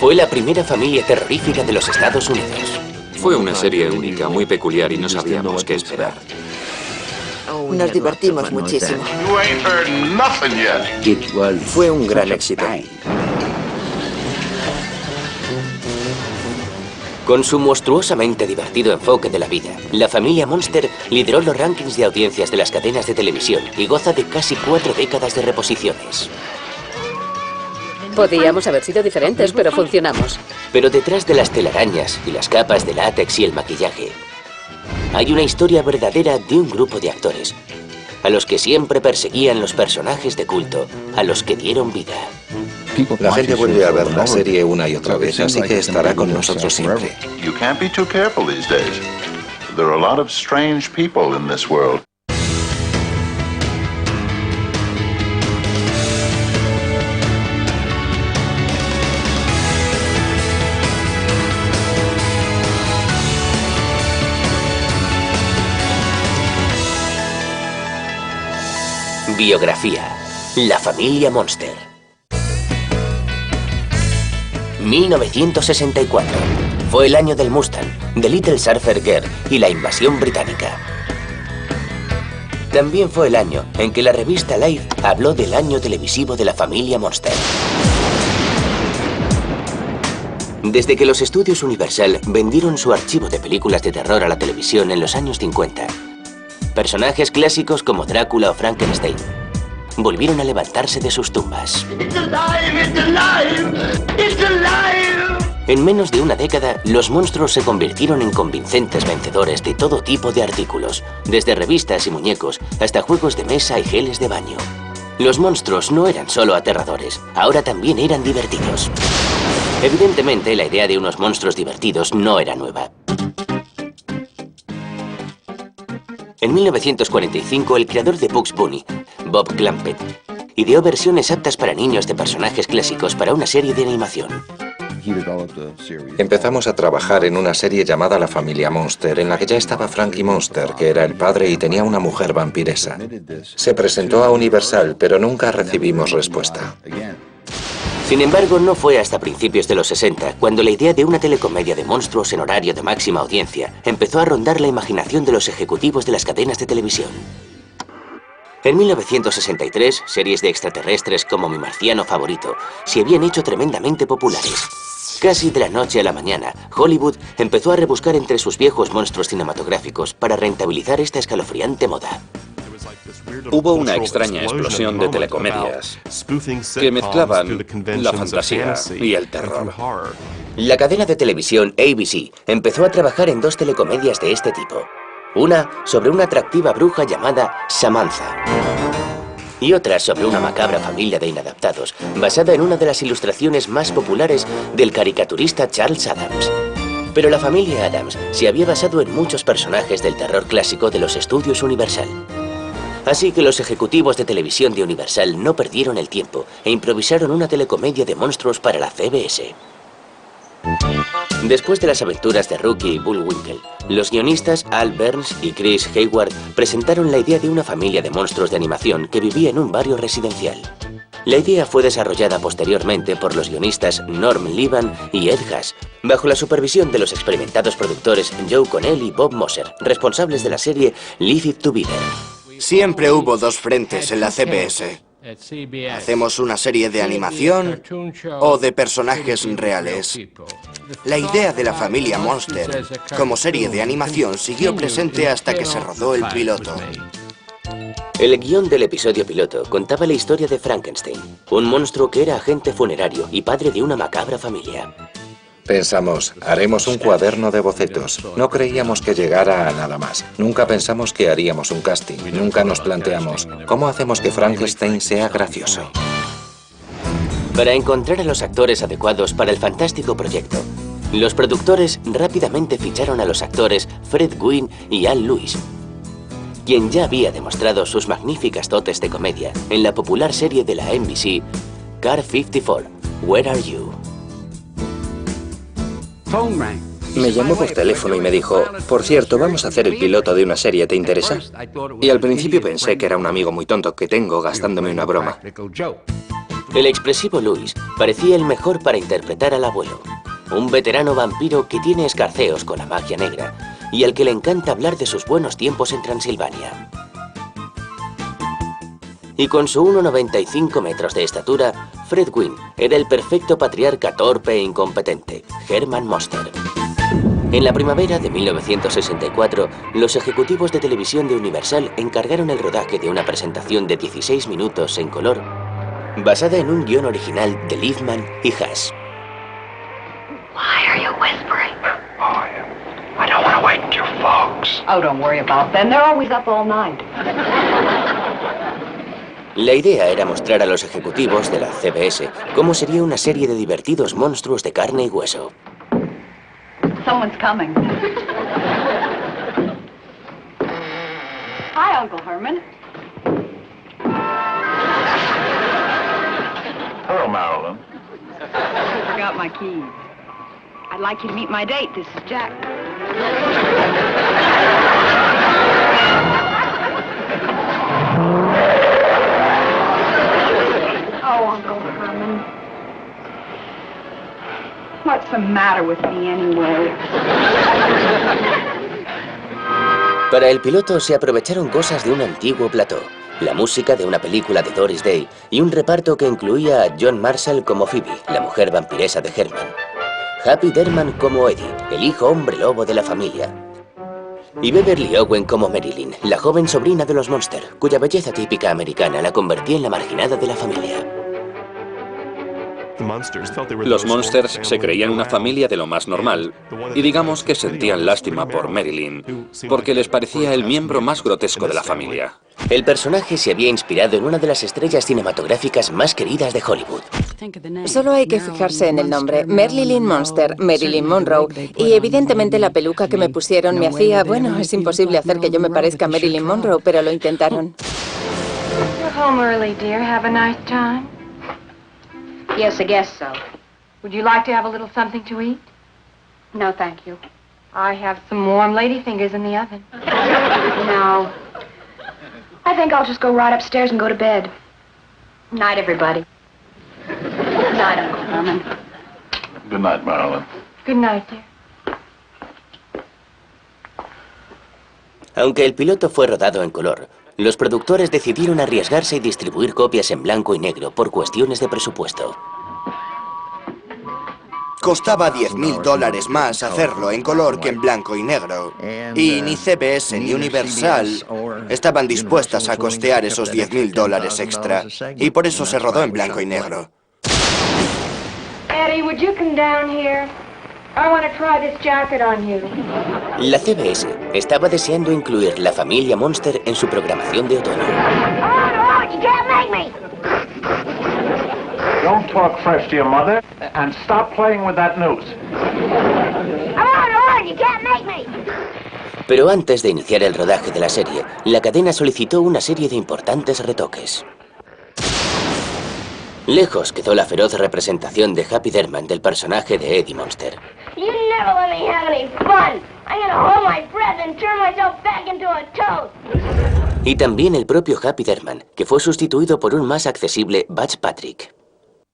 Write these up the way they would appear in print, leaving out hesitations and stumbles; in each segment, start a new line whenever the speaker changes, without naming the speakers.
Fue la primera familia terrorífica de los Estados Unidos.
Fue una serie única, muy peculiar y no sabíamos qué esperar.
Nos divertimos muchísimo. Fue un gran éxito.
Con su monstruosamente divertido enfoque de la vida, la familia Monster lideró los rankings de audiencias de las cadenas de televisión y goza de casi 4 décadas de reposiciones.
Podíamos haber sido diferentes, pero funcionamos.
Pero detrás de las telarañas y las capas de látex y el maquillaje, hay una historia verdadera de un grupo de actores, a los que siempre perseguían los personajes de culto, a los que dieron vida.
La gente vuelve a ver la serie una y otra vez, así que estará con nosotros siempre.
You can't be too careful these days. There are a lot of strange people in this world.
Biografía: La familia Monster. 1964. Fue el año del Mustang, de Little Surfer Girl y la invasión británica. También fue el año en que la revista Life habló del año televisivo de la familia Monster. Desde que los estudios Universal vendieron su archivo de películas de terror a la televisión en los años 50, personajes clásicos como Drácula o Frankenstein volvieron a levantarse de sus tumbas. En menos de una década, los monstruos se convirtieron en convincentes vencedores de todo tipo de artículos, desde revistas y muñecos hasta juegos de mesa y geles de baño. Los monstruos no eran solo aterradores, ahora también eran divertidos. Evidentemente, la idea de unos monstruos divertidos no era nueva. En 1945, el creador de Bugs Bunny, Bob Clampett, ideó versiones aptas para niños de personajes clásicos para una serie de animación.
Empezamos a trabajar en una serie llamada La familia Monster, en la que ya estaba Frankie Monster, que era el padre y tenía una mujer vampiresa. Se presentó a Universal, pero nunca recibimos respuesta.
Sin embargo, no fue hasta principios de los 60 cuando la idea de una telecomedia de monstruos en horario de máxima audiencia empezó a rondar la imaginación de los ejecutivos de las cadenas de televisión. En 1963, series de extraterrestres como Mi marciano favorito se habían hecho tremendamente populares. Casi de la noche a la mañana, Hollywood empezó a rebuscar entre sus viejos monstruos cinematográficos para rentabilizar esta escalofriante moda.
Hubo una extraña explosión de telecomedias que mezclaban la fantasía y el terror.
La cadena de televisión ABC empezó a trabajar en 2 telecomedias de este tipo. Una sobre una atractiva bruja llamada Samantha y otra sobre una macabra familia de inadaptados, basada en una de las ilustraciones más populares del caricaturista Charles Addams. Pero la familia Addams se había basado en muchos personajes del terror clásico de los estudios Universal. Así que los ejecutivos de televisión de Universal no perdieron el tiempo e improvisaron una telecomedia de monstruos para la CBS. Después de las aventuras de Rookie y Bullwinkle, los guionistas Al Burns y Chris Hayward presentaron la idea de una familia de monstruos de animación que vivía en un barrio residencial. La idea fue desarrollada posteriormente por los guionistas Norm Levan y Ed Haas, bajo la supervisión de los experimentados productores Joe Connell y Bob Moser, responsables de la serie Leave It to Beaver.
Siempre hubo 2 frentes en la CBS. ¿Hacemos una serie de animación o de personajes reales? La idea de la familia Monster como serie de animación siguió presente hasta que se rodó el piloto.
El guión del episodio piloto contaba la historia de Frankenstein, un monstruo que era agente funerario y padre de una macabra familia.
Pensamos, haremos un cuaderno de bocetos. No creíamos que llegara a nada más. Nunca pensamos que haríamos un casting. Nunca nos planteamos, ¿cómo hacemos que Frankenstein sea gracioso?
Para encontrar a los actores adecuados para el fantástico proyecto, los productores rápidamente ficharon a los actores Fred Gwynne y Al Lewis, quien ya había demostrado sus magníficas dotes de comedia en la popular serie de la NBC, Car 54, Where Are You?
Me llamó por teléfono y me dijo, por cierto, vamos a hacer el piloto de una serie, ¿te interesa? Y al principio pensé que era un amigo muy tonto que tengo gastándome una broma.
El expresivo Louis parecía el mejor para interpretar al abuelo, un veterano vampiro que tiene escarceos con la magia negra y al que le encanta hablar de sus buenos tiempos en Transilvania. Y con su 1,95 metros de estatura, Fred Gwynne era el perfecto patriarca torpe e incompetente, Herman Munster. En la primavera de 1964, los ejecutivos de televisión de Universal encargaron el rodaje de una presentación de 16 minutos en color, basada en un guión original de Liefman y Haas.
Why are you whispering? I don't want to wake your folks. Oh, don't worry about them. They're always up all night.
La idea era mostrar a los ejecutivos de la CBS cómo sería una serie de divertidos monstruos de carne y hueso.
Someone's coming. Hi, Uncle Herman.
Hello, Marilyn.
I forgot my keys. I'd like you to meet my date. This is Jack. Oh, Uncle Herman. What's the matter with me anyway?
Para el piloto se aprovecharon cosas de un antiguo plató, la música de una película de Doris Day y un reparto que incluía a John Marshall como Phoebe, la mujer vampiresa de Herman, Happy Derman como Eddie, el hijo hombre lobo de la familia, y Beverly Owen como Marilyn, la joven sobrina de los Munster, cuya belleza típica americana la convertía en la marginada de la familia.
Los Munsters se creían una familia de lo más normal, y digamos que sentían lástima por Marilyn, porque les parecía el miembro más grotesco de la familia.
El personaje se había inspirado en una de las estrellas cinematográficas más queridas de Hollywood.
Solo hay que fijarse en el nombre, Marilyn Munster, Marilyn Monroe, y evidentemente la peluca que me pusieron me hacía, bueno, es imposible hacer que yo me parezca a Marilyn Monroe, pero lo intentaron.
You're home early, dear. Have a nice time.
Yes, I guess so.
Would you like to have a little something to eat?
No, thank you.
I have some warm lady fingers in the oven.
No. I think I'll just go right upstairs and go to bed. Night, everybody. Night, Uncle Herman.
Good night, Marilyn.
Good night, dear.
Aunque el piloto fue rodado en color, los productores decidieron arriesgarse y distribuir copias en blanco y negro por cuestiones de presupuesto.
Costaba $10.000 más hacerlo en color que en blanco y negro. Y ni CBS ni Universal estaban dispuestas a costear esos $10.000 extra. Y por eso se rodó en blanco y negro.
Eddie, would you come down here? I want to try this jacket on you.
La CBS estaba deseando incluir la familia Munster en su programación de otoño.
Oh, no, you can't make me!
Don't talk fresh to your mother, and stop playing with that noose.
Oh, no, you can't make me!
Pero antes de iniciar el rodaje de la serie, la cadena solicitó una serie de importantes retoques. Lejos quedó la feroz representación de Happy Derman del personaje de Eddie Munster.
You never let me have any fun. I'm gonna hold my breath and turn myself back into a toad.
Y también el propio Happy Derman, que fue sustituido por un más accesible Butch Patrick.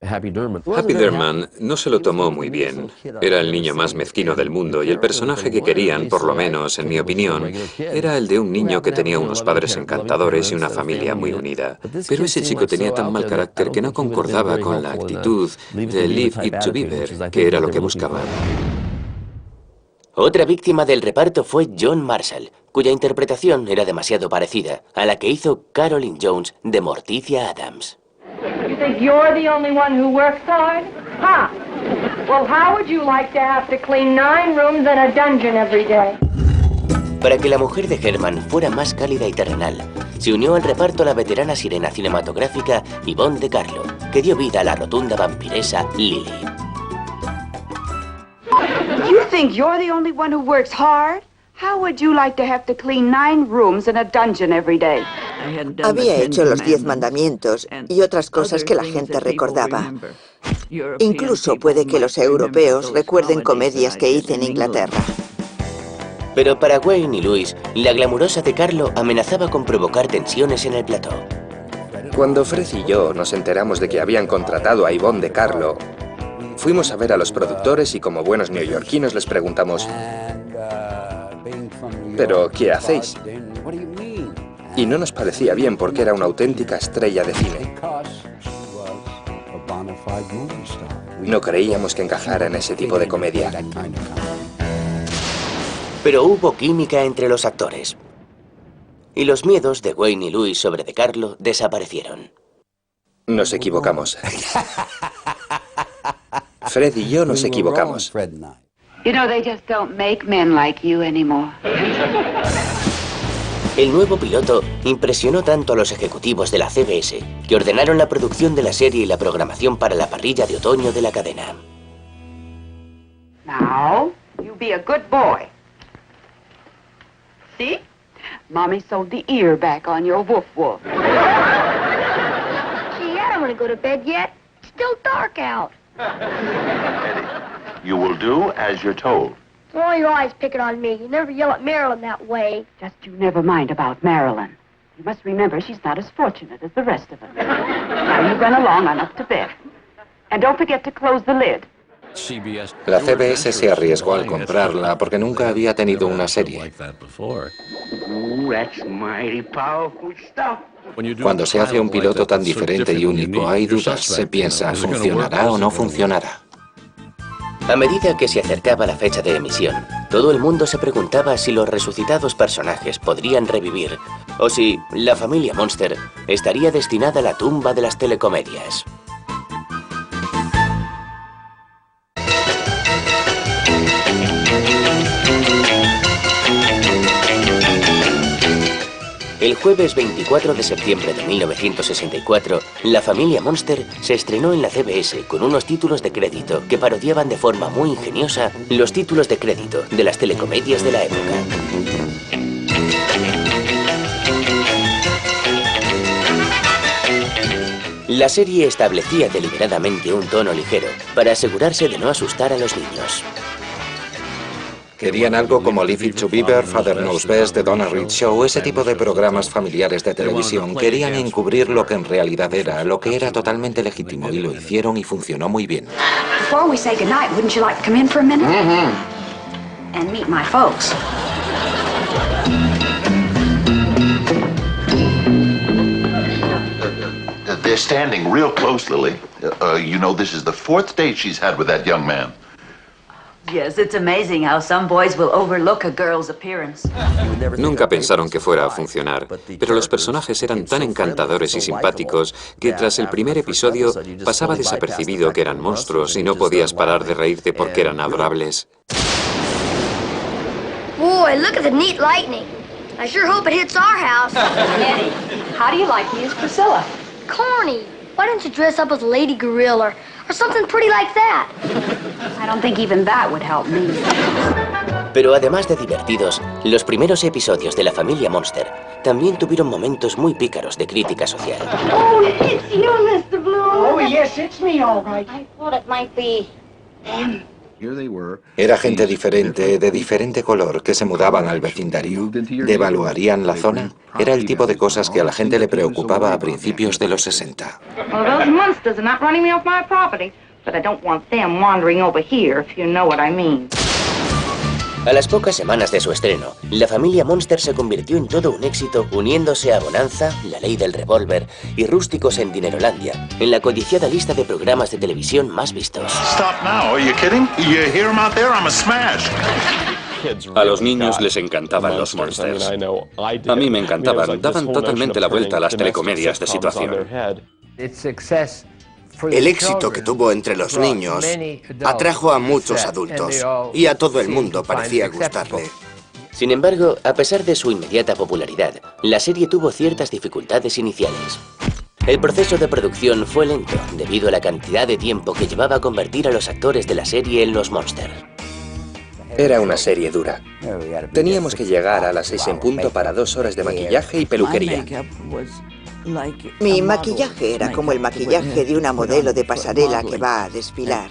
Happy Derman no se lo tomó muy bien. Era el niño más mezquino del mundo y el personaje que querían, por lo menos en mi opinión, era el de un niño que tenía unos padres encantadores y una familia muy unida. Pero ese chico tenía tan mal carácter que no concordaba con la actitud de Leave It to Beaver, que era lo que buscaba.
Otra víctima del reparto fue John Marshall, cuya interpretación era demasiado parecida a la que hizo Carolyn Jones de Morticia Adams.
You think you're the only one who works hard? Huh? Well, how would you like to have to clean 9 rooms and a dungeon every day?
Para que la mujer de Herman fuera más cálida y terrenal, se unió al reparto la veterana sirena cinematográfica Yvonne de Carlo, que dio vida a la rotunda vampiresa Lily.
You think you're the only one who works hard? How would you like to have to clean 9 rooms and a dungeon every day?
Había hecho los 10 mandamientos y otras cosas que la gente recordaba. Incluso puede que los europeos recuerden comedias que hice en Inglaterra.
Pero para Wayne y Louis, la glamurosa de Carlo amenazaba con provocar tensiones en el plató.
Cuando Fred y yo nos enteramos de que habían contratado a Yvonne De Carlo, fuimos a ver a los productores y como buenos neoyorquinos les preguntamos: ¿pero qué hacéis? Y no nos parecía bien porque era una auténtica estrella de cine. No creíamos que encajara en ese tipo de comedia.
Pero hubo química entre los actores. Y los miedos de Wayne y Louis sobre De Carlo desaparecieron.
Nos equivocamos. Fred y yo nos equivocamos.
You know, they just don't make men like you anymore.
El nuevo piloto impresionó tanto a los ejecutivos de la CBS que ordenaron la producción de la serie y la programación para la parrilla de otoño de la cadena.
Now, you be a good boy. See? Mommy sewed the ear back on your woof woof.
Gee, I don't want to go to bed yet. It's still dark out.
You will do as you're told.
Why are you always picking on me? You never yell at Marilyn that way.
Just you never mind about Marilyn. You must remember she's not as fortunate as the rest of us. Now you run along on up to bed. And don't forget to close the lid.
La CBS se arriesgó al comprarla porque nunca había tenido una serie. Cuando se hace un piloto tan diferente y único, hay dudas. Se piensa, ¿funcionará o no funcionará?
A medida que se acercaba la fecha de emisión, todo el mundo se preguntaba si los resucitados personajes podrían revivir o si la familia Monster estaría destinada a la tumba de las telecomedias. El jueves 24 de septiembre de 1964, La familia Monster se estrenó en la CBS con unos títulos de crédito que parodiaban de forma muy ingeniosa los títulos de crédito de las telecomedias de la época. La serie establecía deliberadamente un tono ligero para asegurarse de no asustar a los niños.
Querían algo como Leave It to Beaver, Father Knows Best, The Donna Reed Show, ese tipo de programas familiares de televisión. Querían encubrir lo que en realidad era, lo que era totalmente legítimo, y lo hicieron y funcionó muy bien.
Before we say goodnight, wouldn't you like to come in for a minute? And meet my folks.
They're standing real close, Lily. You know, this is the 4th date she's had with that young man.
Yes, it's amazing how some boys will overlook a girl's appearance.
Nunca pensaron que fuera a funcionar, pero los personajes eran tan encantadores y simpáticos que tras el primer episodio pasaba desapercibido que eran monstruos y no podías parar de reírte porque eran adorables.
Boy, look at the neat lightning. I sure hope it hits our house.
Eddie, how do you like me as Priscilla?
Corny. Why don't you dress up as a lady gorilla or something pretty like that?
I don't think even that would help me.
Pero además de divertidos, los primeros episodios de La familia Monster también tuvieron momentos muy pícaros de crítica social.
Oh, it's you, Mr. Blue.
Oh, yes, it's me, all right.
I thought it might be him.
Era gente diferente, de diferente color, que se mudaban al vecindario. ¿Devaluarían la zona? Era el tipo de cosas que a la gente le preocupaba a principios de los 60.
Well, those monsters are not running me off my property, but I don't want them wandering over here, if you know what I mean.
A las pocas semanas de su estreno, La familia Monster se convirtió en todo un éxito, uniéndose a Bonanza, La ley del revólver y Rústicos en Dinerolandia, en la codiciada lista de programas de televisión más vistos.
Stop now, are you kidding? You hear him out there? I'm a smash.
A los niños les encantaban los Monsters. A mí me encantaban, daban totalmente la vuelta a las telecomedias de situación.
El éxito que tuvo entre los niños atrajo a muchos adultos y a todo el mundo parecía gustarle.
Sin embargo, a pesar de su inmediata popularidad, la serie tuvo ciertas dificultades iniciales. El proceso de producción fue lento debido a la cantidad de tiempo que llevaba a convertir a los actores de la serie en los Monster.
Era una serie dura. Teníamos que llegar a las 6 en punto para 2 horas de maquillaje y peluquería.
Mi maquillaje era como el maquillaje de una modelo de pasarela que va a desfilar,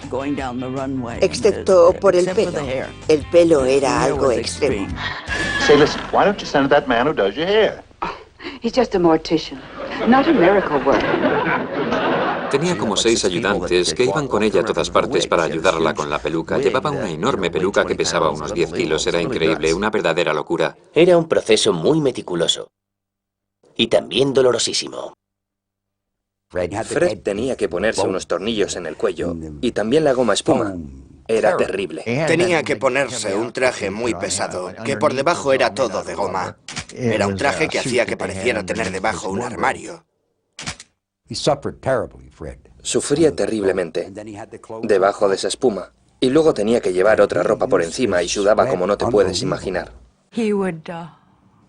excepto por el pelo. El pelo era algo extremo.
Say, listen, why don't you send that man who does your hair?
He's just a mortician. Not a miracle worker.
Tenía como 6 ayudantes que iban con ella a todas partes para ayudarla con la peluca. Llevaba una enorme peluca que pesaba unos 10 kilos. Era increíble, una verdadera locura.
Era un proceso muy meticuloso. Y también dolorosísimo.
Fred tenía que ponerse unos tornillos en el cuello y también la goma espuma. Era terrible.
Tenía que ponerse un traje muy pesado, que por debajo era todo de goma. Era un traje que hacía que pareciera tener debajo un armario.
Sufría terriblemente debajo de esa espuma. Y luego tenía que llevar otra ropa por encima y sudaba como no te puedes imaginar.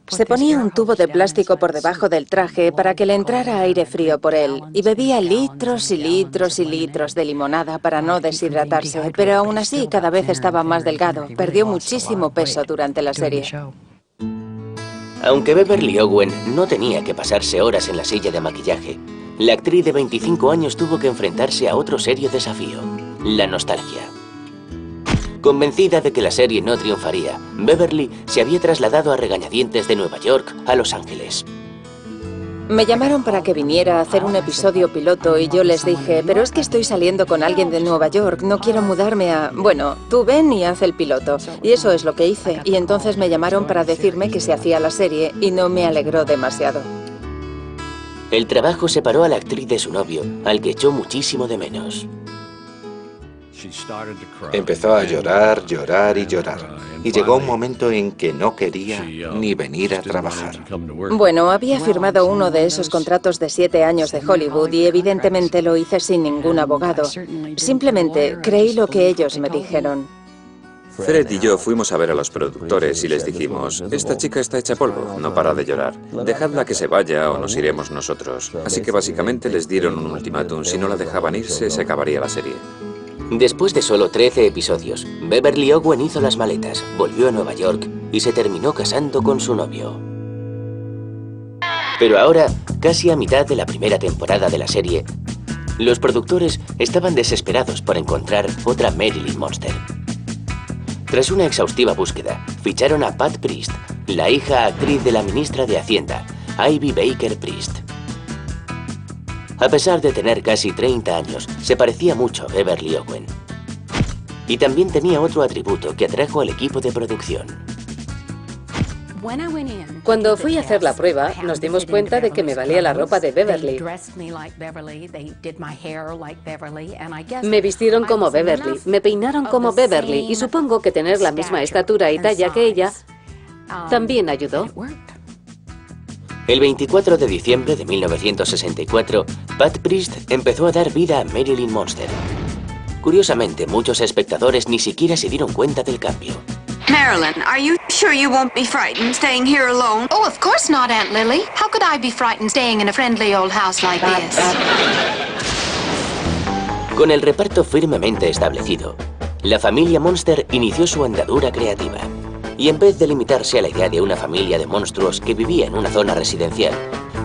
Se ponía un tubo de plástico por debajo del traje para que le entrara aire frío por él y bebía litros y litros y litros de limonada para no deshidratarse, pero aún así cada vez estaba más delgado. Perdió muchísimo peso durante la serie.
Aunque Beverly Owen no tenía que pasarse horas en la silla de maquillaje, la actriz de 25 años tuvo que enfrentarse a otro serio desafío: la nostalgia. Convencida de que la serie no triunfaría, Beverly se había trasladado a regañadientes de Nueva York a Los Ángeles.
Me llamaron para que viniera a hacer un episodio piloto y yo les dije, pero es que estoy saliendo con alguien de Nueva York, no quiero mudarme a... Bueno, tú ven y haz el piloto. Y eso es lo que hice. Y entonces me llamaron para decirme que se hacía la serie y no me alegró demasiado.
El trabajo separó a la actriz de su novio, al que echó muchísimo de menos.
Empezó a llorar, llorar y llorar. Y llegó un momento en que no quería ni venir a trabajar.
Bueno, había firmado uno de esos contratos de 7 años de Hollywood y evidentemente lo hice sin ningún abogado. Simplemente creí lo que ellos me dijeron.
Fred y yo fuimos a ver a los productores y les dijimos, esta chica está hecha polvo, no para de llorar. Dejadla que se vaya o nos iremos nosotros. Así que básicamente les dieron un ultimátum. Si no la dejaban irse, se acabaría la serie.
Después de solo 13 episodios, Beverly Owen hizo las maletas, volvió a Nueva York y se terminó casando con su novio. Pero ahora, casi a mitad de la primera temporada de la serie, los productores estaban desesperados por encontrar otra Marilyn Monster. Tras una exhaustiva búsqueda, ficharon a Pat Priest, la hija actriz de la ministra de Hacienda, Ivy Baker Priest. A pesar de tener casi 30 años, se parecía mucho a Beverly Owen. Y también tenía otro atributo que atrajo al equipo de producción.
Cuando fui a hacer la prueba, nos dimos cuenta de que me valía la ropa de Beverly. Me vistieron como Beverly, me peinaron como Beverly y supongo que tener la misma estatura y talla que ella también ayudó.
El 24 de diciembre de 1964, Pat Priest empezó a dar vida a Marilyn Monster. Curiosamente, muchos espectadores ni siquiera se dieron cuenta del cambio.
Marilyn, are you sure you won't be frightened staying here alone?
Oh, of course not, Aunt Lily. How could I be frightened staying in a friendly old house like this?
Con el reparto firmemente establecido, la familia Monster inició su andadura creativa. Y en vez de limitarse a la idea de una familia de monstruos que vivía en una zona residencial,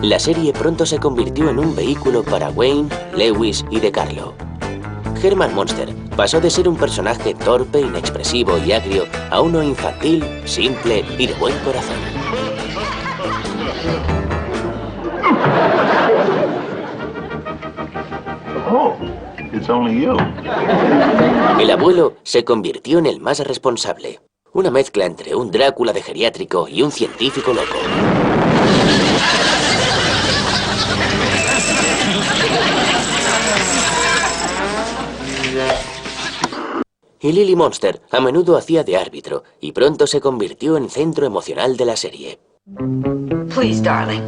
la serie pronto se convirtió en un vehículo para Wayne, Lewis y DeCarlo. Herman Monster pasó de ser un personaje torpe, inexpresivo y agrio a uno infantil, simple y de buen corazón.
Oh, it's only you.
El abuelo se convirtió en el más responsable. Una mezcla entre un Drácula de geriátrico y un científico loco. Y Lily Monster a menudo hacía de árbitro y pronto se convirtió en centro emocional de la serie.
Please, darling,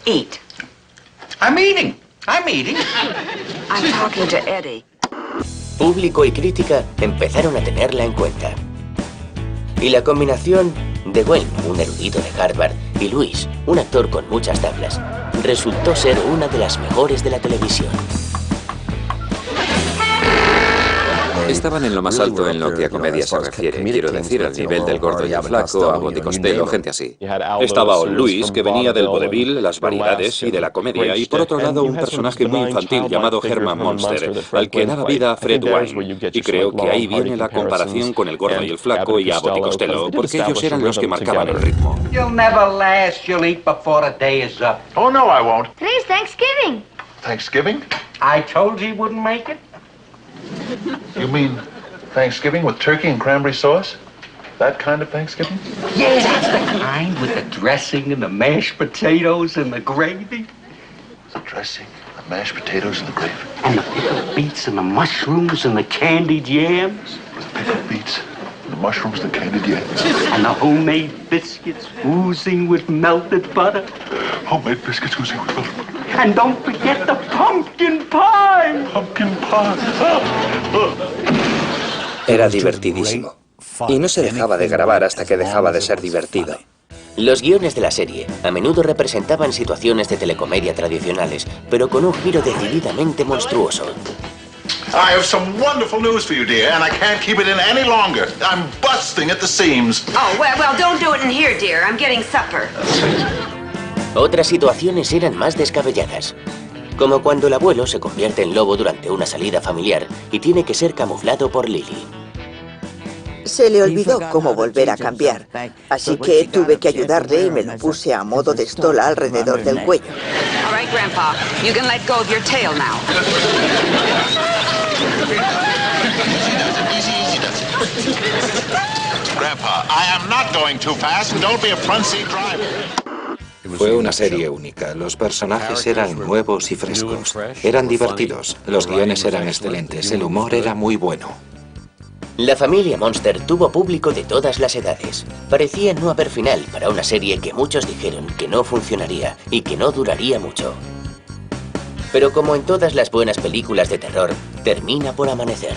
eat.
I'm eating.
I'm talking to Eddie.
Público y crítica empezaron a tenerla en cuenta. Y la combinación de Wayne, un erudito de Harvard, y Louis, un actor con muchas tablas, resultó ser una de las mejores de la televisión.
Estaban en lo más alto en lo que a comedia se refiere. Quiero decir, al nivel del Gordo y el Flaco, Abbott y Costello, gente así.
Estaba Al Lewis, que venía del vodevil, las variedades y de la comedia, y por otro lado un personaje muy infantil llamado Herman Munster, al que daba vida Fred Wine. Y creo que ahí viene la comparación con el Gordo y el Flaco y Abbott y Costello, porque ellos eran los que marcaban el ritmo.
You'll never last. You'll eat before the day is up.
Oh, no, I won't.
Today's Thanksgiving.
Thanksgiving?
I told you he wouldn't make it.
You mean Thanksgiving with turkey and cranberry sauce? That kind of Thanksgiving?
Yeah, that's the kind with the dressing and the mashed potatoes and the gravy.
The dressing, the mashed potatoes, and the gravy.
And the pickled beets and the mushrooms and the candied yams.
The pickled beets, the mushrooms, the candied yams.
And the homemade biscuits oozing with melted butter.
Homemade biscuits oozing with melted butter.
And don't forget the pumpkin pie.
Pumpkin pie.
Era divertidísimo. Y no se dejaba de grabar hasta que dejaba de ser divertido.
Los guiones de la serie a menudo representaban situaciones de telecomedia tradicionales, pero con un giro decididamente monstruoso.
I have some wonderful news for you, dear, and I can't keep it in any longer. I'm busting at the seams.
Oh, well, don't do it in here, dear. I'm getting supper.
Otras situaciones eran más descabelladas, como cuando el abuelo se convierte en lobo durante una salida familiar y tiene que ser camuflado por Lily.
Se le olvidó cómo volver a cambiar, así que tuve que ayudarle y me lo puse a modo de estola alrededor del cuello.
All right, Grandpa, you can let go of your tail now.
Grandpa, I am not going too fast, and don't be a front seat driver.
Fue una serie única. Los personajes eran nuevos y frescos. Eran divertidos. Los guiones eran excelentes. El humor era muy bueno.
La familia Munster tuvo público de todas las edades. Parecía no haber final para una serie que muchos dijeron que no funcionaría y que no duraría mucho. Pero como en todas las buenas películas de terror, termina por amanecer.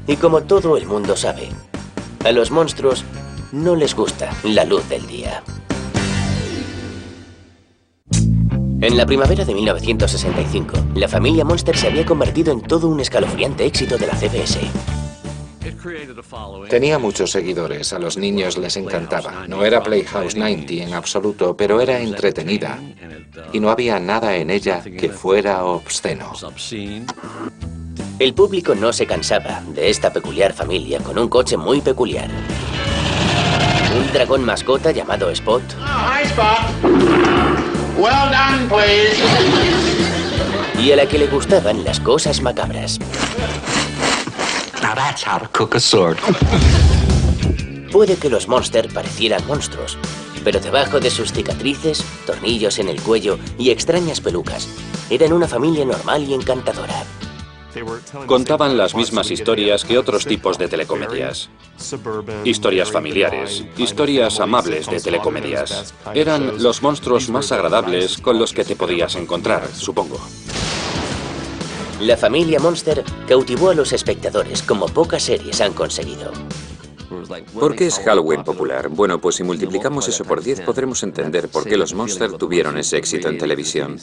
Y como todo el mundo sabe, a los monstruos no les gusta la luz del día. En la primavera de 1965, la familia Munster se había convertido en todo un escalofriante éxito de la CBS.
Tenía muchos seguidores, a los niños les encantaba. No era Playhouse 90 en absoluto, pero era entretenida. Y no había nada en ella que fuera obsceno.
El público no se cansaba de esta peculiar familia con un coche muy peculiar. Un dragón mascota llamado Spot.
Hi, Spot. Well done, please.
Y a la que le gustaban las cosas macabras.
Now that's how to cook a sword.
Puede que los Munster parecieran monstruos, pero debajo de sus cicatrices, tornillos en el cuello y extrañas pelucas, eran una familia normal y encantadora.
Contaban las mismas historias que otros tipos de telecomedias. Historias familiares, historias amables de telecomedias. Eran los monstruos más agradables con los que te podías encontrar, supongo.
La familia Munster cautivó a los espectadores como pocas series han conseguido.
¿Por qué es Halloween popular? Bueno, pues si multiplicamos eso por 10 podremos entender por qué los Munster tuvieron ese éxito en televisión.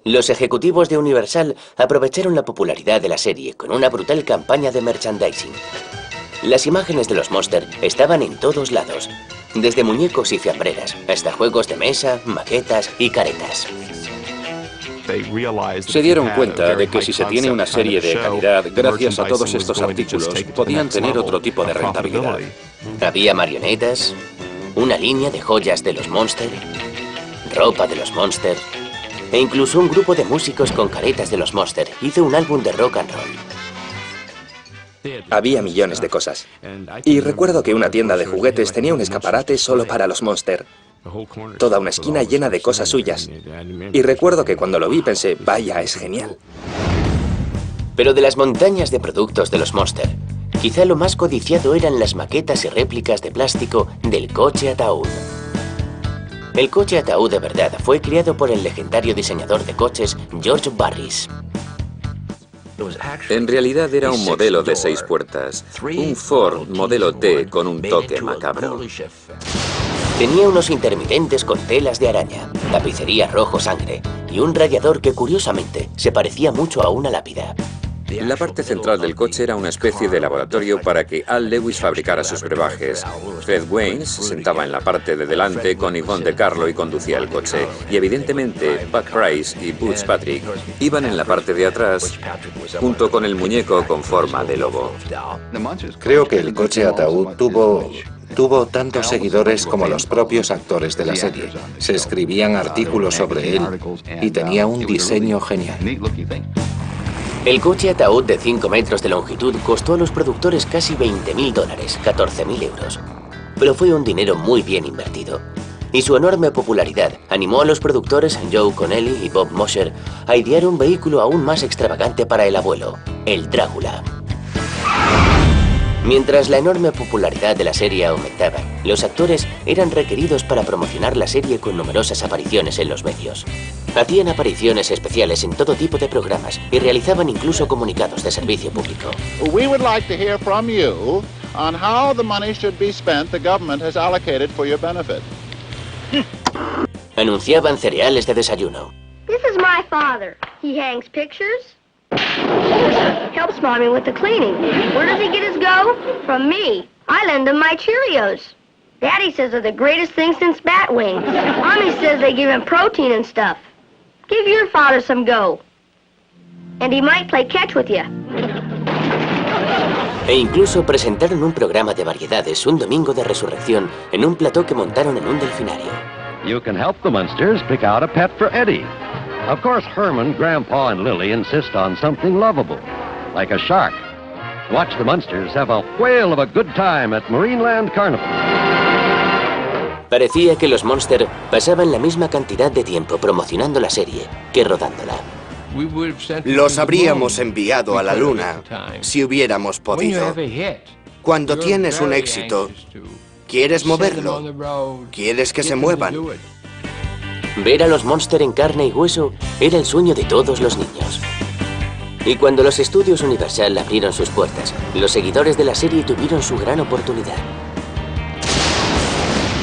Los ejecutivos de Universal aprovecharon la popularidad de la serie con una brutal campaña de merchandising. Las imágenes de los Munster estaban en todos lados, desde muñecos y fiambreras hasta juegos de mesa, maquetas y caretas.
Se dieron cuenta de que si se tiene una serie de calidad, gracias a todos estos artículos, podían tener otro tipo de rentabilidad.
Había marionetas, una línea de joyas de los Munster, ropa de los Munster, e incluso un grupo de músicos con caretas de los Munster hizo un álbum de rock and roll.
Había millones de cosas. Y recuerdo que una tienda de juguetes tenía un escaparate solo para los Munster. Toda una esquina llena de cosas suyas. Y recuerdo que cuando lo vi pensé, vaya, es genial.
Pero de las montañas de productos de los Munster, quizá lo más codiciado eran las maquetas y réplicas de plástico del coche ataúd. El coche ataúd de verdad fue creado por el legendario diseñador de coches George Barris.
En realidad era un modelo de 6 puertas, un Ford modelo T con un toque macabro.
Tenía unos intermitentes con telas de araña, tapicería rojo sangre y un radiador que curiosamente se parecía mucho a una lápida.
La parte central del coche era una especie de laboratorio para que Al Lewis fabricara sus brebajes. Fred Wayne se sentaba en la parte de delante con Yvonne De Carlo y conducía el coche. Y evidentemente Pat Price y Butch Patrick iban en la parte de atrás junto con el muñeco con forma de lobo.
Creo que el coche ataúd tuvo tantos seguidores como los propios actores de la serie. Se escribían artículos sobre él y tenía un diseño genial.
El coche ataúd de 5 metros de longitud costó a los productores casi $20.000, 14.000 euros. Pero fue un dinero muy bien invertido. Y su enorme popularidad animó a los productores Joe Connelly y Bob Mosher a idear un vehículo aún más extravagante para el abuelo, el Drácula. Mientras la enorme popularidad de la serie aumentaba, los actores eran requeridos para promocionar la serie con numerosas apariciones en los medios. Hacían apariciones especiales en todo tipo de programas y realizaban incluso comunicados de servicio público.
We would like to hear from you on how the money should be spent the government has allocated for your benefit.
Anunciaban cereales de desayuno.
This is my father. He hangs pictures. Helps Mommy with the cleaning. Where does he get his go? From me. I lend him my Cheerios. Daddy says they're the greatest thing since bat wings. Mommy says they give him protein and stuff. Give your father some go. And he might play catch with you.
E incluso presentaron un programa de variedades un domingo de resurrección en un plató que montaron en un delfinario.
You can help the Munsters pick out a pet for Eddie. Of course, Herman, Grandpa, and Lily insist on something lovable, like a shark. Watch the Munsters have a whale of a good time at Marineland Carnival.
Parecía que los Monster pasaban la misma cantidad de tiempo promocionando la serie que rodándola.
Los habríamos enviado a la luna si hubiéramos podido. Cuando tienes un éxito, ¿quieres moverlo? ¿Quieres que se muevan?
Ver a los Monster en carne y hueso era el sueño de todos los niños. Y cuando los estudios Universal abrieron sus puertas, los seguidores de la serie tuvieron su gran oportunidad.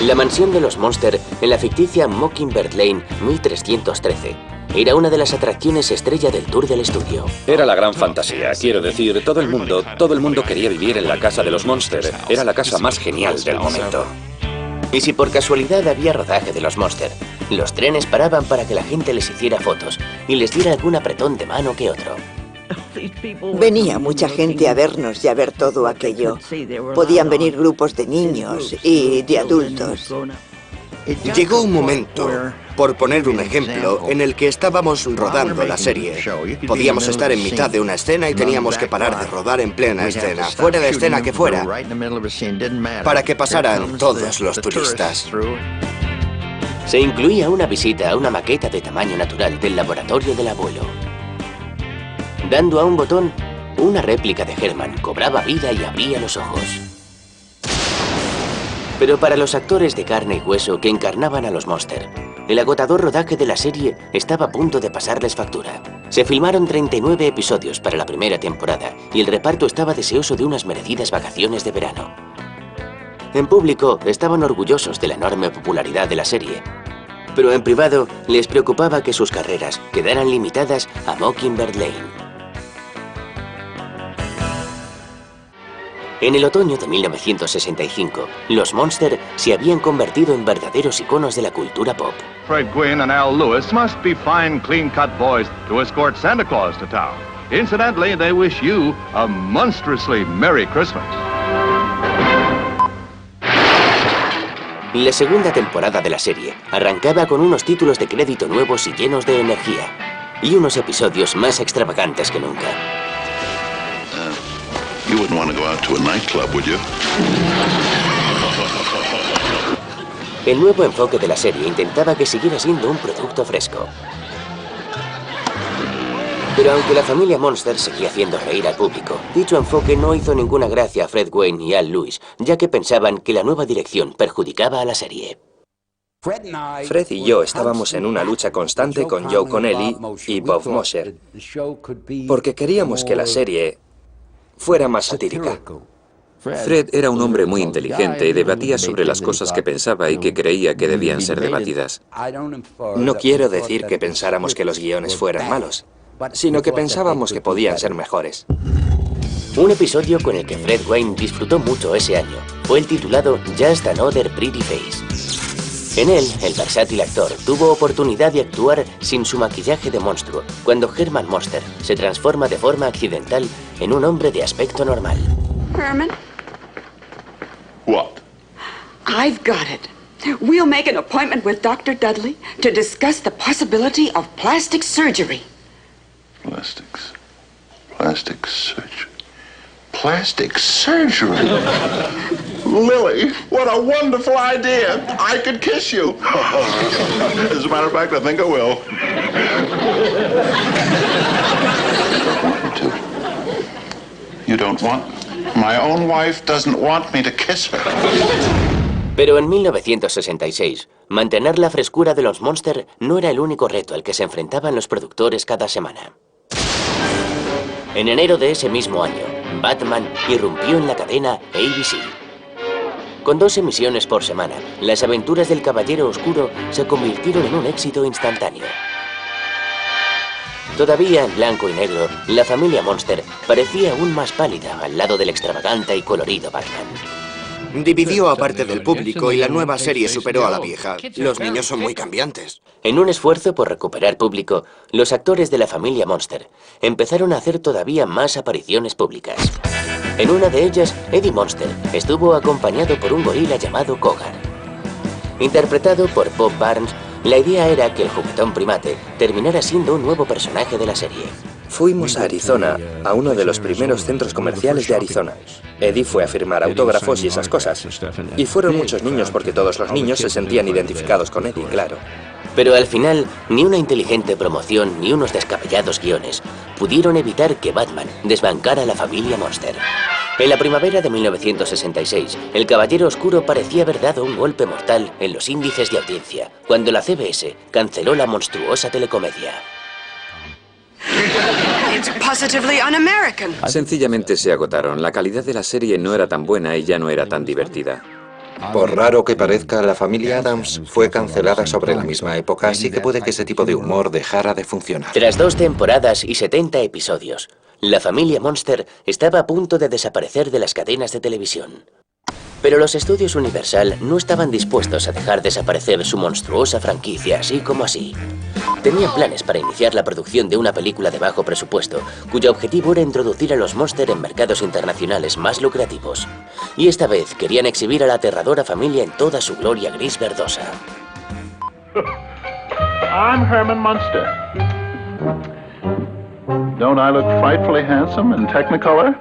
La mansión de los Monster en la ficticia Mockingbird Lane 1313 era una de las atracciones estrella del tour del estudio.
Era la gran fantasía, quiero decir, todo el mundo quería vivir en la casa de los Monster. Era la casa más genial del momento.
Y si por casualidad había rodaje de los Monster, los trenes paraban para que la gente les hiciera fotos y les diera algún apretón de mano que otro.
Venía mucha gente a vernos y a ver todo aquello. Podían venir grupos de niños y de adultos.
Llegó un momento, por poner un ejemplo, en el que estábamos rodando la serie. Podíamos estar en mitad de una escena y teníamos que parar de rodar en plena escena, fuera de escena que fuera, para que pasaran todos los turistas.
Se incluía una visita a una maqueta de tamaño natural del laboratorio del abuelo. Dando a un botón, una réplica de Herman cobraba vida y abría los ojos. Pero para los actores de carne y hueso que encarnaban a los Monster, el agotador rodaje de la serie estaba a punto de pasarles factura. Se filmaron 39 episodios para la primera temporada y el reparto estaba deseoso de unas merecidas vacaciones de verano. En público estaban orgullosos de la enorme popularidad de la serie, pero en privado les preocupaba que sus carreras quedaran limitadas a Mockingbird Lane. En el otoño de 1965, los Monster se habían convertido en verdaderos iconos de la cultura pop.
Fred Gwynne and Al Lewis must be fine, clean-cut boys to escort Santa Claus to town. Incidentally, they wish you a monstrously Merry Christmas.
La segunda temporada de la serie arrancaba con unos títulos de crédito nuevos y llenos de energía, y unos episodios más extravagantes que nunca.
You wouldn't want to go out to a nightclub, would you?
El nuevo enfoque de la serie intentaba que siguiera siendo un producto fresco. Pero aunque la familia Monster seguía haciendo reír al público, dicho enfoque no hizo ninguna gracia a Fred Wayne y Al Lewis, ya que pensaban que la nueva dirección perjudicaba a la serie.
Fred y yo estábamos en una lucha constante con Joe Connelly y Bob Mosher, porque queríamos que la serie fuera más satírica.
Fred era un hombre muy inteligente y debatía sobre las cosas que pensaba y que creía que debían ser debatidas.
No quiero decir que pensáramos que los guiones fueran malos. sino que pensábamos que podían ser mejores.
Un episodio con el que Fred Wayne disfrutó mucho ese año fue el titulado Just Another Pretty Face. En él, el versátil actor tuvo oportunidad de actuar sin su maquillaje de monstruo, cuando Herman Monster se transforma de forma accidental en un hombre de aspecto normal.
Herman?
What?
I've got it. We'll make an appointment with Dr. Dudley to discuss the possibility of plastic surgery.
Plastic surgery. Plastic surgery? Lily, what a wonderful idea. I could kiss you. As a matter of fact, I think I will. You don't want? My own wife doesn't want me to kiss her.
Pero en 1966, mantener la frescura de los Monster no era el único reto al que se enfrentaban los productores cada semana. En enero de ese mismo año, Batman irrumpió en la cadena ABC. Con 2 emisiones por semana, las aventuras del Caballero Oscuro se convirtieron en un éxito instantáneo. Todavía en blanco y negro, la familia Monster parecía aún más pálida al lado del extravagante y colorido Batman.
Dividió a parte del público y la nueva serie superó a la vieja. Los niños son muy cambiantes.
En un esfuerzo por recuperar público, los actores de la familia Monster empezaron a hacer todavía más apariciones públicas. En una de ellas, Eddie Monster estuvo acompañado por un gorila llamado Kogar. Interpretado por Bob Barnes, la idea era que el juguetón primate terminara siendo un nuevo personaje de la serie.
Fuimos a Arizona, a uno de los primeros centros comerciales de Arizona. Eddie fue a firmar autógrafos y esas cosas. Y fueron muchos niños porque todos los niños se sentían identificados con Eddie, claro.
Pero al final, ni una inteligente promoción ni unos descabellados guiones pudieron evitar que Batman desbancara a la familia Monster. En la primavera de 1966, el Caballero Oscuro parecía haber dado un golpe mortal en los índices de audiencia, cuando la CBS canceló la monstruosa telecomedia.
It's positively un-American.
Sencillamente se agotaron. La calidad de la serie no era tan buena y ya no era tan divertida.
Por raro que parezca, la familia Addams fue cancelada sobre la misma época, así que puede que ese tipo de humor dejara de funcionar.
Tras 2 temporadas y 70 episodios, la familia Monster estaba a punto de desaparecer de las cadenas de televisión. Pero los estudios Universal no estaban dispuestos a dejar desaparecer su monstruosa franquicia así como así. Tenían planes para iniciar la producción de una película de bajo presupuesto, cuyo objetivo era introducir a los Monster en mercados internacionales más lucrativos. Y esta vez querían exhibir a la aterradora familia en toda su gloria gris verdosa.
I'm Herman Munster. Don't I look frightfully handsome in Technicolor?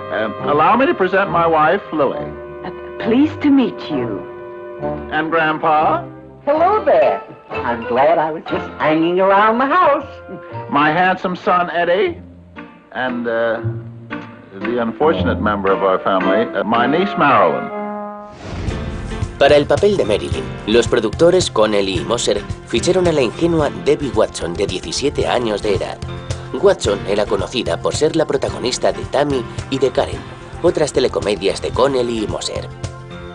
And allow me to present my wife, Lily.
Pleased to meet you.
And Grandpa?
Hello there. I'm glad I was just hanging around the house.
My handsome son, Eddie. And, the unfortunate member of our family, my niece, Marilyn.
Para el papel de Marilyn, los productores Connelly y Moser ficharon a la ingenua Debbie Watson, de 17 años de edad. Watson era conocida por ser la protagonista de Tammy y de Karen, otras telecomedias de Connelly y Moser.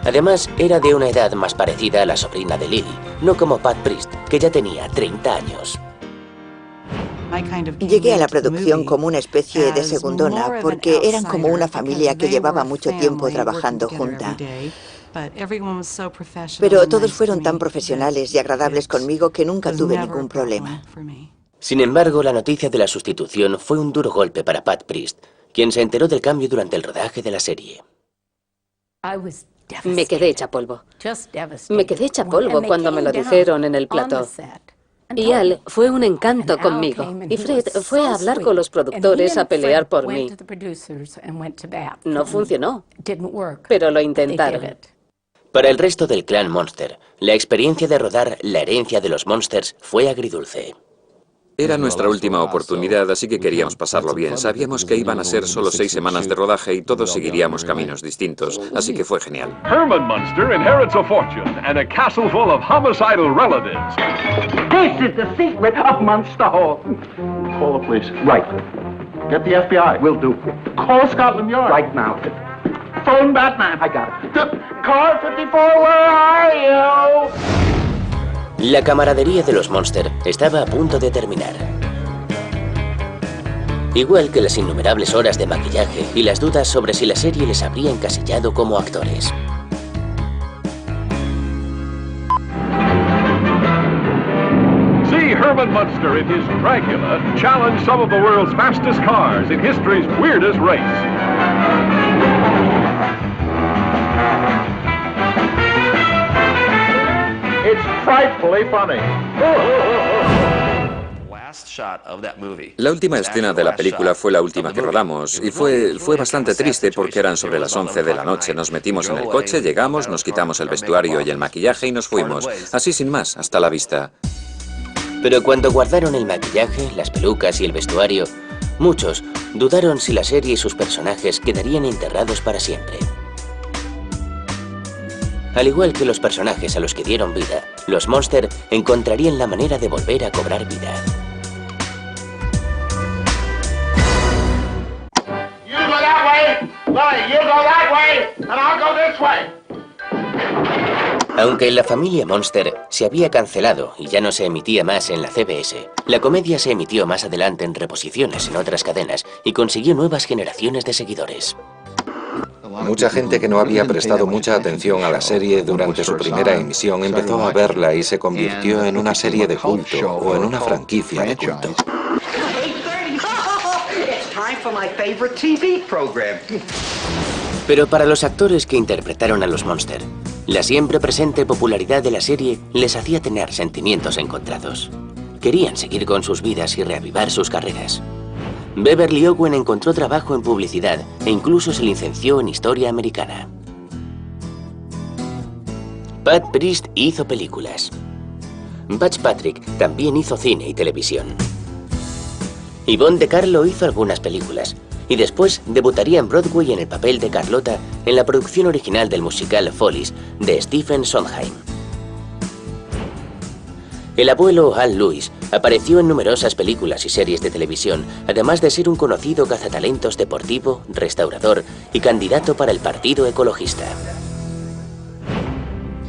Además, era de una edad más parecida a la sobrina de Lily, no como Pat Priest, que ya tenía 30 años.
Llegué a la producción como una especie de segundona, porque eran como una familia que llevaba mucho tiempo trabajando junta. Pero todos fueron tan profesionales y agradables conmigo que nunca tuve ningún problema.
Sin embargo, la noticia de la sustitución fue un duro golpe para Pat Priest, quien se enteró del cambio durante el rodaje de la serie.
Me quedé hecha polvo. Me quedé hecha polvo cuando me lo dijeron en el plató. Y Al fue un encanto conmigo. Y Fred fue a hablar con los productores a pelear por mí. No funcionó, pero lo intentaron.
Para el resto del clan Monster, la experiencia de rodar La herencia de los Monsters fue agridulce.
Era nuestra última oportunidad, así que queríamos pasarlo bien. Sabíamos que iban a ser solo 6 semanas de rodaje y todos seguiríamos caminos distintos, así que fue genial.
Herman Munster inherits a fortune and a castle full of homicidal relatives.
This is the secret of Munster Hall.
Call the police.
Right.
Get the FBI.
Will do.
Call Scotland Yard.
Right now.
Phone Batman.
I got it.
Car 54, where are you?
La camaradería de los Monster estaba a punto de terminar. Igual que las innumerables horas de maquillaje y las dudas sobre si la serie les habría encasillado como actores.
See Herman Munster in his Dracula challenge some of the world's fastest cars in history's weirdest race. It's frightfully funny.
La última escena de la película fue la última que rodamos y fue bastante triste porque eran sobre las 11 de la noche. Nos metimos en el coche, llegamos, nos quitamos el vestuario y el maquillaje y nos fuimos. Así sin más, hasta la vista.
Pero cuando guardaron el maquillaje, las pelucas y el vestuario, muchos dudaron si la serie y sus personajes quedarían enterrados para siempre. Al igual que los personajes a los que dieron vida, los Monster encontrarían la manera de volver a cobrar vida. Aunque La familia Monster se había cancelado y ya no se emitía más en la CBS, la comedia se emitió más adelante en reposiciones en otras cadenas y consiguió nuevas generaciones de seguidores.
Mucha gente que no había prestado mucha atención a la serie durante su primera emisión empezó a verla y se convirtió en una serie de culto o en una franquicia de culto.
Pero para los actores que interpretaron a los Monster, la siempre presente popularidad de la serie les hacía tener sentimientos encontrados. Querían seguir con sus vidas y reavivar sus carreras. Beverly Owen encontró trabajo en publicidad e incluso se licenció en historia americana. Pat Priest hizo películas. Butch Patrick también hizo cine y televisión. Yvonne De Carlo hizo algunas películas y después debutaría en Broadway en el papel de Carlota en la producción original del musical Follies de Stephen Sondheim. El abuelo Al Lewis apareció en numerosas películas y series de televisión, además de ser un conocido cazatalentos deportivo, restaurador y candidato para el Partido Ecologista.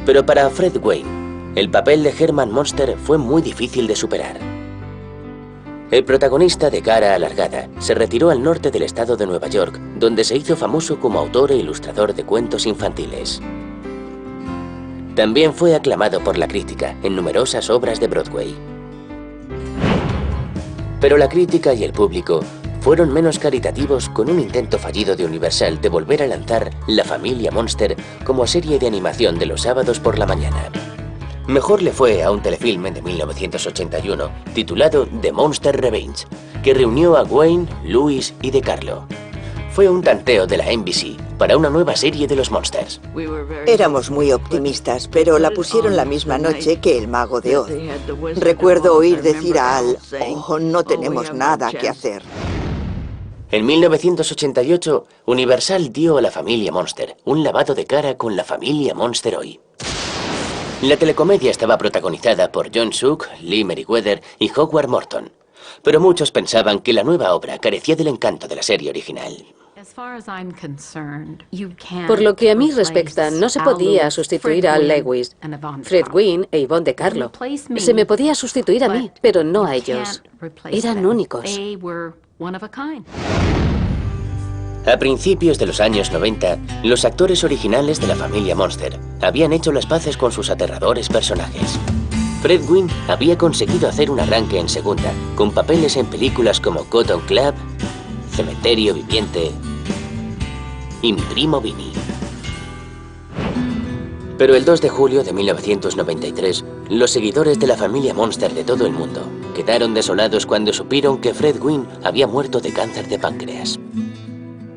Pero para Fred Wayne, el papel de Herman Munster fue muy difícil de superar. El protagonista de Cara Alargada se retiró al norte del estado de Nueva York, donde se hizo famoso como autor e ilustrador de cuentos infantiles. También fue aclamado por la crítica en numerosas obras de Broadway. Pero la crítica y el público fueron menos caritativos con un intento fallido de Universal de volver a lanzar La familia Monster como serie de animación de los sábados por la mañana. Mejor le fue a un telefilme de 1981 titulado The Monster Revenge, que reunió a Wayne, Lewis y De Carlo. Fue un tanteo de la NBC para una nueva serie de los Monsters.
Éramos muy optimistas, pero la pusieron la misma noche que El Mago de Oz. Recuerdo oír decir a Al, "Oh, no tenemos nada que hacer".
En 1988, Universal dio a La familia Monster un lavado de cara con La familia Monster hoy. La telecomedia estaba protagonizada por John Suk, Lee Meriwether y Howard Morton, pero muchos pensaban que la nueva obra carecía del encanto de la serie original.
Por lo que a mí respecta, no se podía sustituir a Al Lewis, Fred Wayne e Yvonne De Carlo. Se me podía sustituir a mí, pero no a ellos. Eran únicos.
A principios de los años 90, los actores originales de La familia Monster habían hecho las paces con sus aterradores personajes. Fred Wayne había conseguido hacer un arranque en segunda, con papeles en películas como Cotton Club, Cementerio Viviente y Mi primo Vinny. Pero el 2 de julio de 1993, los seguidores de La familia Monster de todo el mundo quedaron desolados cuando supieron que Fred Wayne había muerto de cáncer de páncreas.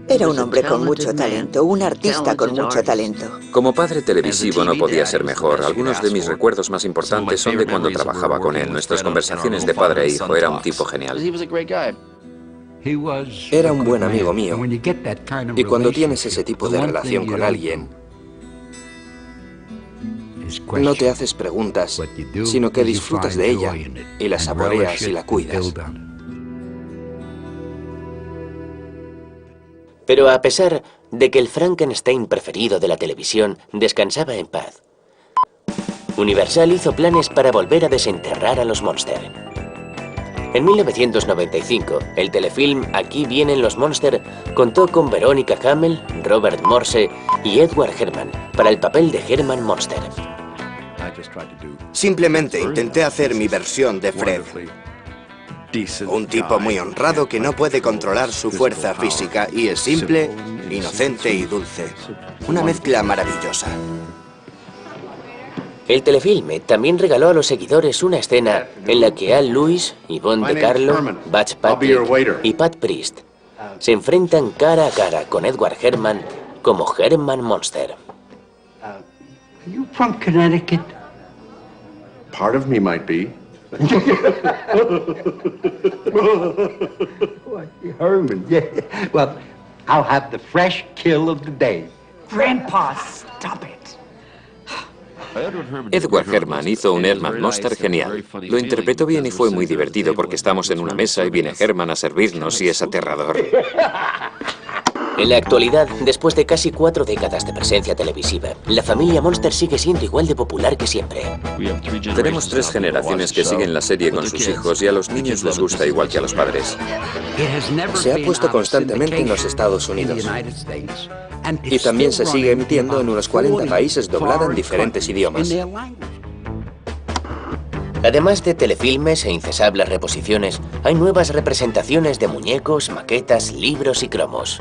Era un hombre con mucho talento, un artista con mucho talento.
Como padre televisivo no podía ser mejor. Algunos de mis recuerdos más importantes son de cuando trabajaba con él. Nuestras conversaciones de padre e hijo. Era un tipo genial.
Era un buen amigo mío. Y cuando tienes ese tipo de relación con alguien, no te haces preguntas, sino que disfrutas de ella y la saboreas y la cuidas.
Pero a pesar de que el Frankenstein preferido de la televisión descansaba en paz, Universal hizo planes para volver a desenterrar a los Monster. En 1995, el telefilm Aquí vienen los Monster contó con Veronica Hamel, Robert Morse y Edward Herrmann para el papel de Herman Monster.
Simplemente intenté hacer mi versión de Fred. Un tipo muy honrado que no puede controlar su fuerza física y es simple, inocente y dulce. Una mezcla maravillosa.
El telefilme también regaló a los seguidores una escena en la que Al Lewis, Yvonne De Carlo, Butch Patrick y Pat Priest se enfrentan cara a cara con Edward Herrmann como Herman Monster.
Are you from Connecticut?
Part of me might be.
Herman, yeah. Well, I'll have the fresh kill of the day.
Grandpa, stop it.
Edward Herrmann hizo un Herman Monster genial. Lo interpretó bien y fue muy divertido porque estamos en una mesa y viene Herman a servirnos y es aterrador.
En la actualidad, después de casi 4 décadas de presencia televisiva, la familia Monster sigue siendo igual de popular que siempre.
Tenemos 3 generaciones que siguen la serie con sus hijos y a los niños les gusta igual que a los padres.
Se ha puesto constantemente en los Estados Unidos. Y también se sigue emitiendo en unos 40 países doblada en diferentes idiomas.
Además de telefilmes e incesables reposiciones, hay nuevas representaciones de muñecos, maquetas, libros y cromos.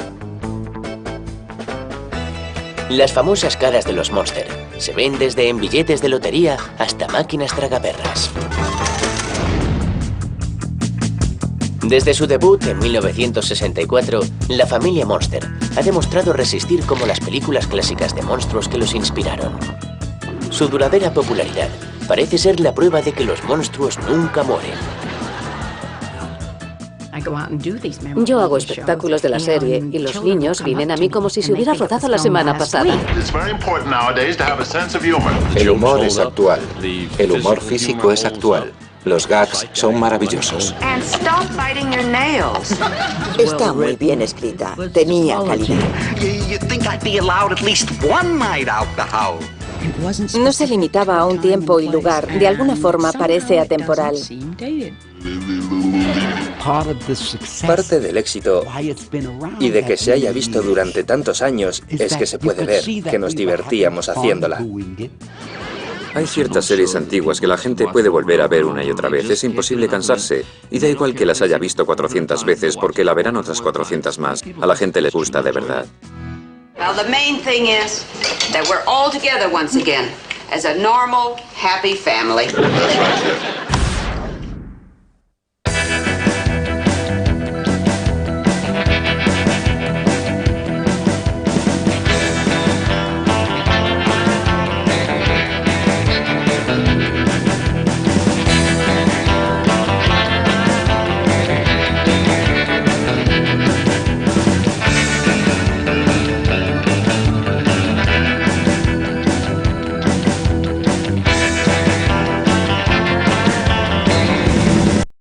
Las famosas caras de los Monster se ven desde en billetes de lotería hasta máquinas tragaperras. Desde su debut en 1964, la familia Monster ha demostrado resistir como las películas clásicas de monstruos que los inspiraron. Su duradera popularidad parece ser la prueba de que los monstruos nunca mueren.
Yo hago espectáculos de la serie y los niños vienen a mí como si se hubiera rodado la semana pasada.
El humor es actual. El humor físico es actual. Los gags son maravillosos.
Está muy bien escrita. Tenía calidad.
No se limitaba a un tiempo y lugar. De alguna forma parece atemporal.
Parte del éxito y de que se haya visto durante tantos años es que se puede ver que nos divertíamos haciéndola.
Hay ciertas series antiguas que la gente puede volver a ver una y otra vez. Es imposible cansarse. Y da igual que las haya visto 400 veces porque la verán otras 400 más. A la gente le gusta de verdad.
Well, the main thing is that we're all together once again as a normal, happy family.